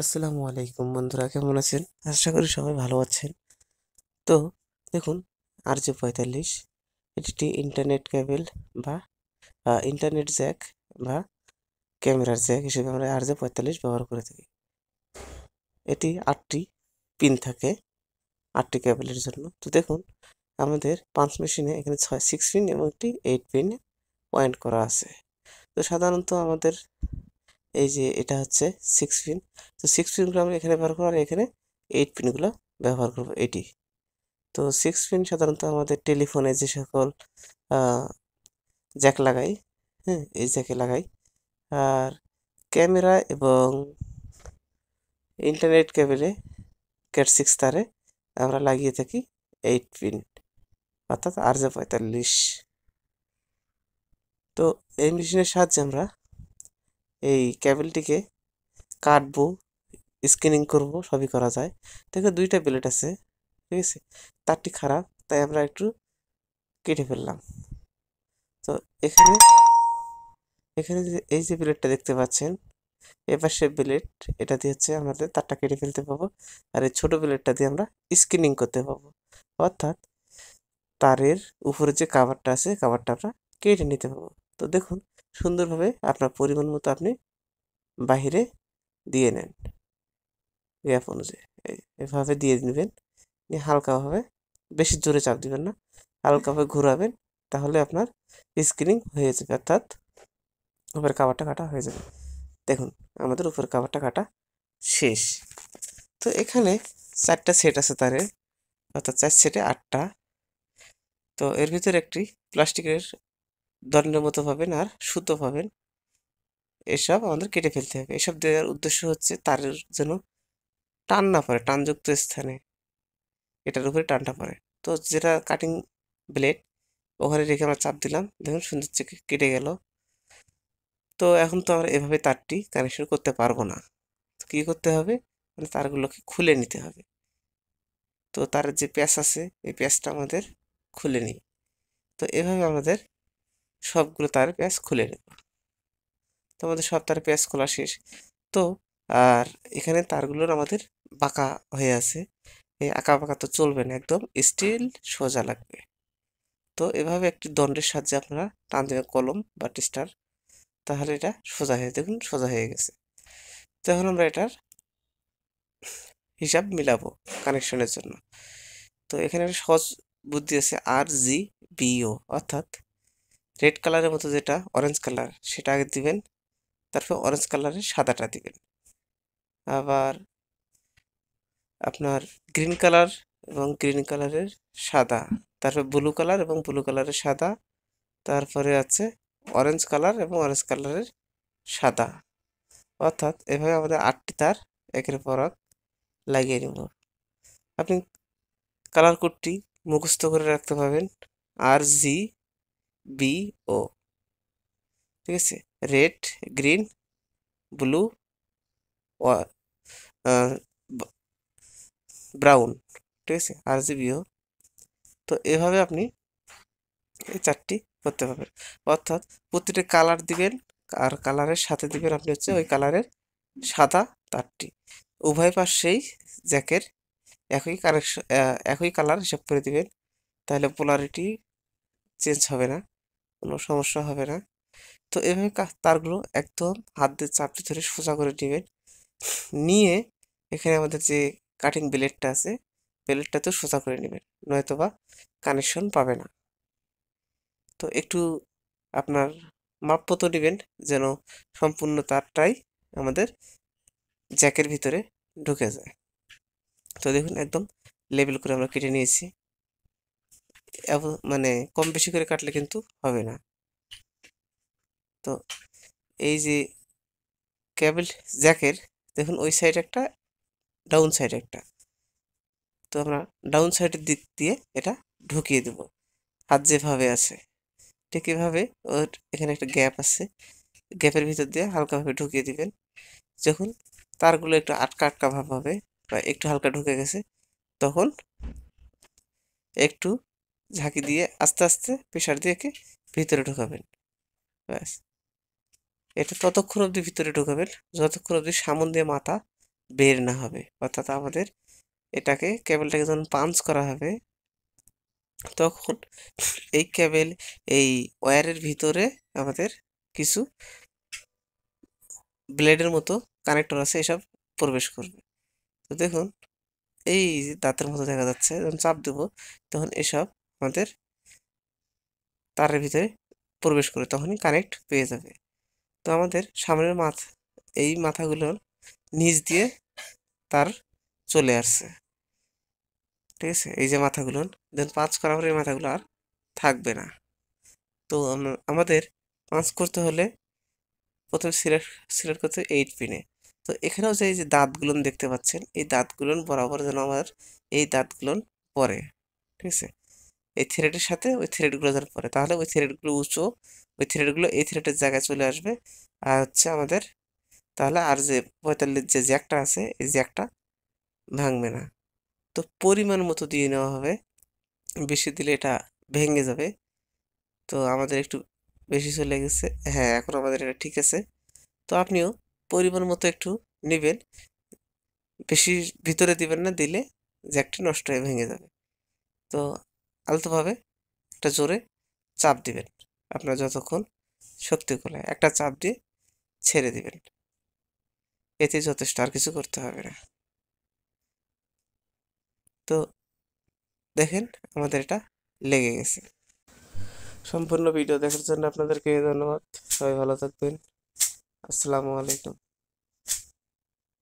আসসালামু আলাইকুম বন্ধুরা, কেমন আছেন? আশা করি সবাই ভালো আছেন। তো দেখুন, RJ45 এটি একটি ইন্টারনেট কেবল বা ইন্টারনেট জ্যাক বা ক্যামেরার জ্যাক হিসেবে আমরা RJ45 ব্যবহার করে থাকি। এটি 8টি পিন থাকে, 8টি কেবলের জন্য। তো দেখুন, আমাদের পাঞ্চ মেশিনে এখানে 6 পিন এবং একটি 8 পিন পয়েন্ট করা আছে। তো সাধারণত আমাদের এই যে এটা হচ্ছে 6 পিন। তো 6 পিনগুলো আমরা এখানে ব্যবহার করবো আর এখানে 8 পিনগুলো ব্যবহার করবো এটি। তো 6 পিন সাধারণত আমাদের টেলিফোনে যে সকল জ্যাক লাগাই, হ্যাঁ, এই জ্যাকে লাগাই। আর ক্যামেরা এবং ইন্টারনেট কেবলে ক্যাট 6 তারে আমরা লাগিয়ে থাকি 8 পিন, অর্থাৎ RJ45। তো এই মেশিনের সাহায্যে আমরা এই কেবলটিকে কাটবো, স্ক্যানিং করব, সবই করা যায়। দেখো 2টা প্লেট আছে, ঠিক আছে। তারটি খারাপ, তাই আমরা একটু কেটে ফেললাম। তো এখানে এখানে এই যে প্লেটটা দেখতে পাচ্ছেন, এপাশে প্লেট, এটা দিয়ে হচ্ছে আমাদের তারটা কেটে ফেলতে পাবো। আর এই ছোট প্লেটটা দিয়ে আমরা স্ক্যানিং করতে পাবো, অর্থাৎ তারের উপরে যে কাভারটা আছে কাভারটা আমরা কেটে নিতে পাবো। তো দেখুন, সুন্দরভাবে আপনার পরিমাণ মতো আপনি বাহিরে দিয়ে নেন, গ্যাপ অনুযায়ী এভাবে দিয়ে নেবেন। নিয়ে হালকাভাবে, বেশি জোরে চাপ দিবেন না, হালকাভাবে ঘোরাবেন, তাহলে আপনার স্ক্রিনিং হয়ে যাবে, অর্থাৎ উপরের কাভারটা কাটা হয়ে যাবে। দেখুন, আমাদের উপরের কাভারটা কাটা শেষ। তো এখানে 4টা সেট আছে তারের, অর্থাৎ 4 সেটে 8টা। তো এর ভিতরে একটি প্লাস্টিকের দণ্ডের মতো পাবেন আর সুতো পাবেন, এসব আমাদের কেটে ফেলতে হবে। এসব দেওয়ার উদ্দেশ্য হচ্ছে তারের যেন টান না পড়ে, টানযুক্ত স্থানে এটার উপরে টানটা পড়ে। তো যেটা কাটিং ব্লেড, ওখানে রেখে আমরা চাপ দিলাম, দেখুন সুন্দর চেকে কেটে গেল। তো এখন তো আমরা এভাবে তারটি কানেকশন করতে পারবো না। তো কী করতে হবে, মানে তারগুলোকে খুলে নিতে হবে। তো তার যে প্যাচ আছে, এই প্যাচটা আমাদের খুলে নিই। তো এভাবে আমাদের সবগুলো তার প্যাচ খুলে নেব। তো আমাদের সব তার প্যাচ খোলা শেষ। তো আর এখানে তারগুলোর আমাদের বাঁকা হয়ে আছে, এই আঁকা বাঁকা তো চলবে না, একদম স্টিল সোজা লাগবে। তো এভাবে একটি দণ্ডের সাহায্যে আপনারা টান দেবেন, কলম বা টেস্টার, তাহলে এটা সোজা হয়ে, দেখুন সোজা হয়ে গেছে। তো এখন আমরা এটার হিসাব মিলাবো কানেকশনের জন্য। তো এখানে একটা সহজ বুদ্ধি আছে, RGBO, অর্থাৎ রেড কালারের মতো যেটা অরেঞ্জ কালার সেটা আগে দিবেন, তারপর অরেঞ্জ কালারের সাদাটা দিবেন। আবার আপনার গ্রিন কালার এবং গ্রিন কালারের সাদা, তারপর ব্লু কালার এবং ব্লু কালারের সাদা, তারপরে আছে অরেঞ্জ কালার এবং অরেঞ্জ কালারের সাদা। অর্থাৎ এভাবে আমাদের 8টি তার একের পর এক লাগিয়ে নেব। আপনি কালার কোডটি মুখস্থ করে রাখতে পারবেন, RGBO, ঠিক আছে। রেড, গ্রিন, ব্লু, ব্রাউন, ঠিক আছে, RGBO। তো এভাবে আপনি এই 4টি করতে পারবেন, অর্থাৎ প্রতিটা কালার দিবেন আর কালারের সাথে দিবেন আপনি হচ্ছে ওই কালারের সাদা তারটি। উভয় পাশেই জ্যাকের একই কানেকশন, একই কালার হিসাব করে দিবেন, তাহলে পোলারিটি চেঞ্জ হবে না, কোনো সমস্যা হবে না। তো এভাবে তারগুলো একদম হাত দিয়ে চাপটি ধরে সোজা করে নেবেন, নিয়ে এখানে আমাদের যে কাটিং ব্লেডটা আছে, ব্লেডটাতেও সোজা করে নেবেন, নয়তোবা কানেকশন পাবে না। তো একটু আপনার মাপপতো নেবেন, যেন সম্পূর্ণ তারটাই আমাদের জ্যাকের ভিতরে ঢুকে যায়। তো দেখুন, একদম লেবেল করে আমরা কেটে নিয়েছি। মানে কম বেশি করে কাটলে কিন্তু হবে না। তো এই যে কেবল জ্যাকের, দেখুন ওই সাইড একটা, ডাউন সাইড একটা। তো আমরা ডাউন সাইডের দিক দিয়ে এটা ঢুকিয়ে দেব, হাত যেভাবে আছে ঠিক এভাবে। ওর এখানে একটা গ্যাপ আছে, গ্যাপের ভিতর দিয়ে হালকাভাবে ঢুকিয়ে দিবেন। যখন তারগুলো একটু আটকা আটকা ভাব হবে বা একটু হালকা ঢুকে গেছে, তখন একটু ঝাঁকি দিয়ে আস্তে আস্তে প্রেশার দিয়ে ভিতরে ঢোকাবেন। ব্যাস, এটা ততক্ষণ অবধি ভিতরে ঢোকাবেন যতক্ষণ অবধি সামন দিয়ে মাথা বের না হবে। অর্থাৎ আমাদের এটাকে কেবলটাকে যখন পাঞ্চ করা হবে তখন এই কেবল এই ওয়্যারের ভিতরে আমাদের কিছু ব্লেডের মতো কানেক্টর আছে, এসব প্রবেশ করবে। তো দেখুন এই যে দাঁতের মতো দেখা যাচ্ছে, যখন চাপ দেব তখন এসব আমাদের তারের ভিতরে প্রবেশ করে তখনই কানেক্ট পেয়ে যাবে। তো আমাদের সামনের এই মাথাগুলোর নিচ দিয়ে তার চলে আসছে, ঠিক আছে। এই যে মাথাগুলো দেন পাঁচ করার পরে এই মাথাগুলো আর থাকবে না। তো আমাদের পাঁচ করতে হলে প্রথমে সিলেক্ট করতে 8 পিনে। তো এখানেও যে এই যে দাঁতগুলো দেখতে পাচ্ছেন, এই দাঁতগুলো বরাবর যেন আমার এই দাঁতগুলো পরে, ঠিক আছে। এই থ্রেডের সাথে ওই থ্রেডগুলো যেন পরে, তাহলে ওই থ্রেডগুলো উঁচু, ওই থ্রেডগুলো এই থ্রেডের জায়গায় চলে আসবে। আর হচ্ছে আমাদের তাহলে আর যে 45 যে জ্যাকটা আছে এই জ্যাকটা ভাঙবে না। তো পরিমাণ মতো দিয়ে নেওয়া হবে, বেশি দিলে এটা ভেঙে যাবে। তো আমাদের একটু বেশি চলে গেছে, হ্যাঁ এখন আমাদের এটা ঠিক আছে। তো আপনিও পরিমাণ মতো একটু নেবেন, বেশি ভিতরে দিবেন না, দিলে জ্যাকটা নষ্ট হয়ে ভেঙে যাবে। তো আলতোভাবে একটা জোরে চাপ দিবেন, আপনার যতক্ষণ শক্তি কুলায় একটা চাপ দিয়ে ছেড়ে দিবেন, এতে যথেষ্ট, আর কিছু করতে হবে না। তো দেখেন আমাদের এটা লেগে গেছে। সম্পূর্ণ ভিডিও দেখার জন্য আপনাদেরকে ধন্যবাদ। সবাই ভালো থাকবেন। আসসালামু আলাইকুম।